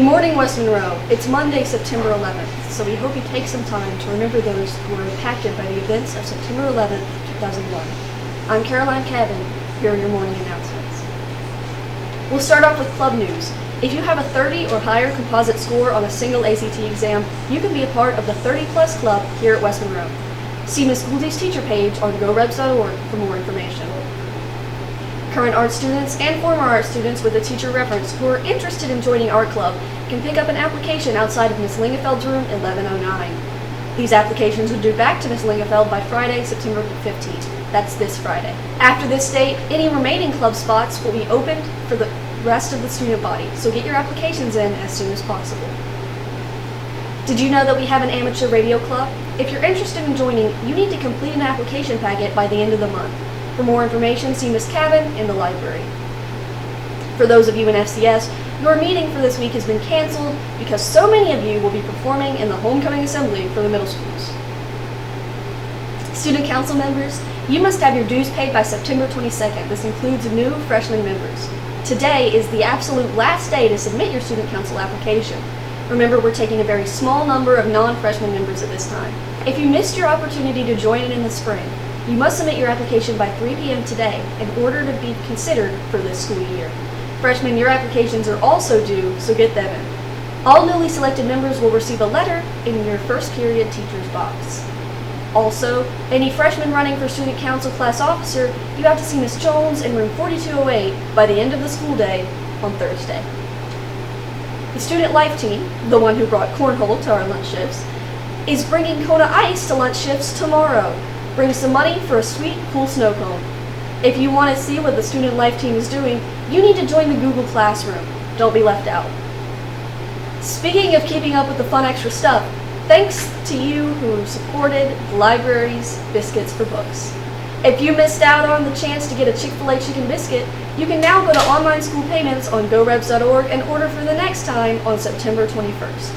morning, West Monroe. It's Monday, September 11th, so we hope you take some time to remember those who were impacted by the events of September 11th, 2001. I'm Caroline Cabin. Here are your morning announcements. We'll start off with club news. If you have a 30 or higher composite score on a single ACT exam, you can be a part of the 30 Plus Club here at West Monroe. See Ms. Gouldie's teacher page on KREB.org for more information. Current art students and former art students with a teacher reference who are interested in joining art club can pick up an application outside of Ms. Lingefeld's room 1109. These applications are due back to Ms. Lingefeld by Friday, September 15th. That's this Friday. After this date, any remaining club spots will be opened for the rest of the student body, so get your applications in as soon as possible. Did you know that we have an amateur radio club? If you're interested in joining, you need to complete an application packet by the end of the month. For more information, see Ms. Cabin in the library. For those of you in FCS, your meeting for this week has been canceled because so many of you will be performing in the homecoming assembly for the middle schools. Student council members, you must have your dues paid by September 22nd. This includes new freshman members. Today is the absolute last day to submit your student council application. Remember, we're taking a very small number of non-freshman members at this time. If you missed your opportunity to join in the spring, you must submit your application by 3 p.m. today in order to be considered for this school year. Freshmen, your applications are also due, so get them in. All newly selected members will receive a letter in your first period teacher's box. Also, any freshmen running for student council class officer, you have to see Ms. Jones in room 4208 by the end of the school day on Thursday. The student life team, the one who brought cornhole to our lunch shifts, is bringing Kona Ice to lunch shifts tomorrow. Bring some money for a sweet, cool snow cone. If you want to see what the student life team is doing, you need to join the Google Classroom. Don't be left out. Speaking of keeping up with the fun extra stuff, thanks to you who supported the library's Biscuits for Books. If you missed out on the chance to get a Chick-fil-A chicken biscuit, you can now go to online school payments on KREB.org and order for the next time on September 21st.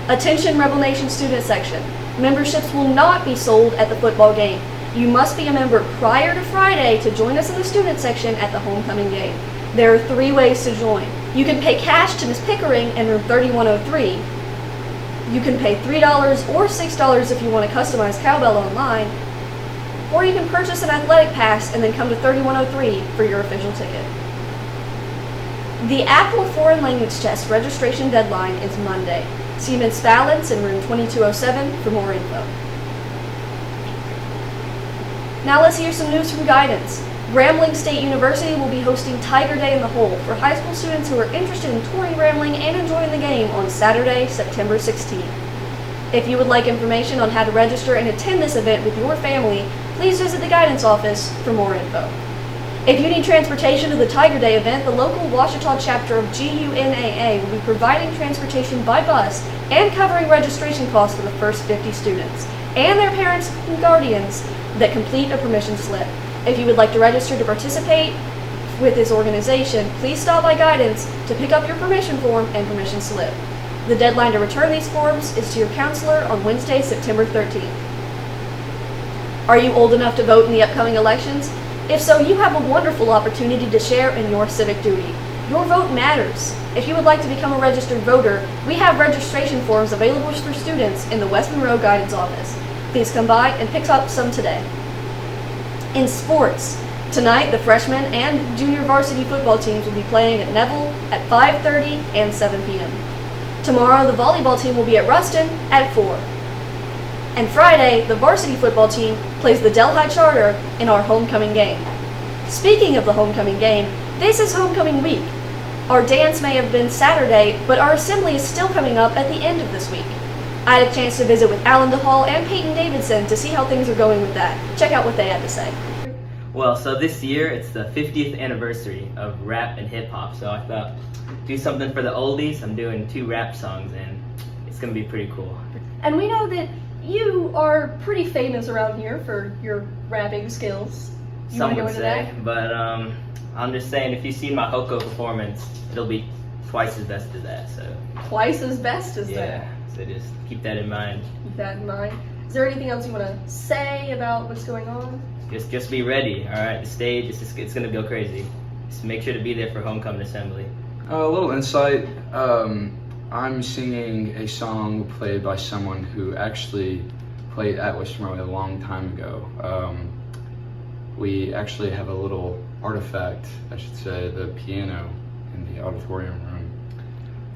Attention Rebel Nation student section. Memberships will not be sold at the football game. You must be a member prior to Friday to join us in the student section at the homecoming game. There are 3 ways to join. You can pay cash to Ms. Pickering in room 3103. You can pay $3 or $6 if you want to customize cowbell online. Or you can purchase an athletic pass and then come to 3103 for your official ticket. The Apple Foreign Language Test registration deadline is Monday. See Ms. Valance in room 2207 for more info. Now let's hear some news from guidance. Grambling State University will be hosting Tiger Day in the Hole for high school students who are interested in touring Grambling and enjoying the game on Saturday, September 16th. If you would like information on how to register and attend this event with your family, please visit the guidance office for more info. If you need transportation to the Tiger Day event, the local Ouachita chapter of GUNAA will be providing transportation by bus and covering registration costs for the first 50 students and their parents and guardians that complete a permission slip. If you would like to register to participate with this organization, please stop by guidance to pick up your permission form and permission slip. The deadline to return these forms is to your counselor on Wednesday, September 13th. Are you old enough to vote in the upcoming elections? If so, you have a wonderful opportunity to share in your civic duty. Your vote matters. If you would like to become a registered voter, we have registration forms available for students in the West Monroe Guidance Office. Please come by and pick up some today. In sports, tonight the freshman and junior varsity football teams will be playing at Neville at 5:30 and 7 p.m. Tomorrow the volleyball team will be at Ruston at 4. And Friday, the varsity football team plays the Delhi Charter in our homecoming game. Speaking of the homecoming game, this is homecoming week. Our dance may have been Saturday, but our assembly is still coming up at the end of this week. I had a chance to visit with Alan DeHall and Peyton Davidson to see how things are going with that. Check out what they had to say. Well, so this year it's the 50th anniversary of rap and hip hop, so I thought do something for the oldies. I'm doing 2 rap songs and it's gonna be pretty cool. And we know that you are pretty famous around here for your rapping skills. Some would say, but I'm just saying if you've seen my Hoko performance, it'll be twice as best as that. So twice as best as that? Yeah, so just keep that in mind. Keep that in mind. Is there anything else you want to say about what's going on? Just be ready, all right? The stage, it's gonna go crazy. Just make sure to be there for homecoming assembly. A little insight. I'm singing a song played by someone who actually played at Western Railway a long time ago. We actually have a little artifact, I should say, the piano in the auditorium room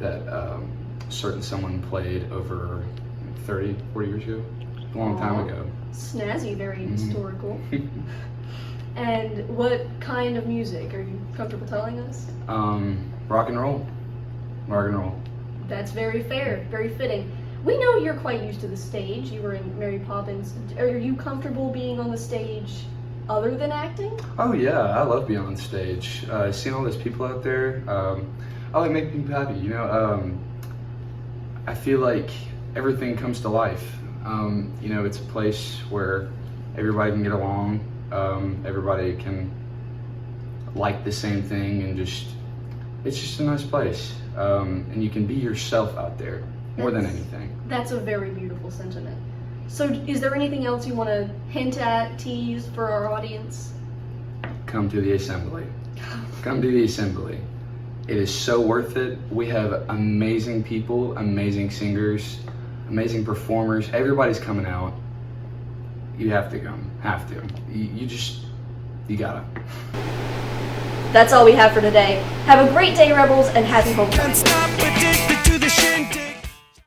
that certain someone played over 30, 40 years ago, a long time ago. Snazzy, very historical. And what kind of music? Are you comfortable telling us? Rock and roll. Rock and roll. That's very fair, very fitting. We know you're quite used to the stage. You were in Mary Poppins. Are you comfortable being on the stage other than acting? Oh yeah, I love being on stage. Seeing all those people out there, I like making people happy. You know, I feel like everything comes to life. You know, it's a place where everybody can get along. Everybody can like the same thing, and it's just a nice place. And you can be yourself out there more than anything. That's a very beautiful sentiment. So is there anything else you want to hint at, tease for our audience? Come to the assembly. Come to the assembly. It is so worth it. We have amazing people, amazing singers, amazing performers. Everybody's coming out. You have to come. Have to. You gotta. That's all we have for today. Have a great day, Rebels, and happy homecoming.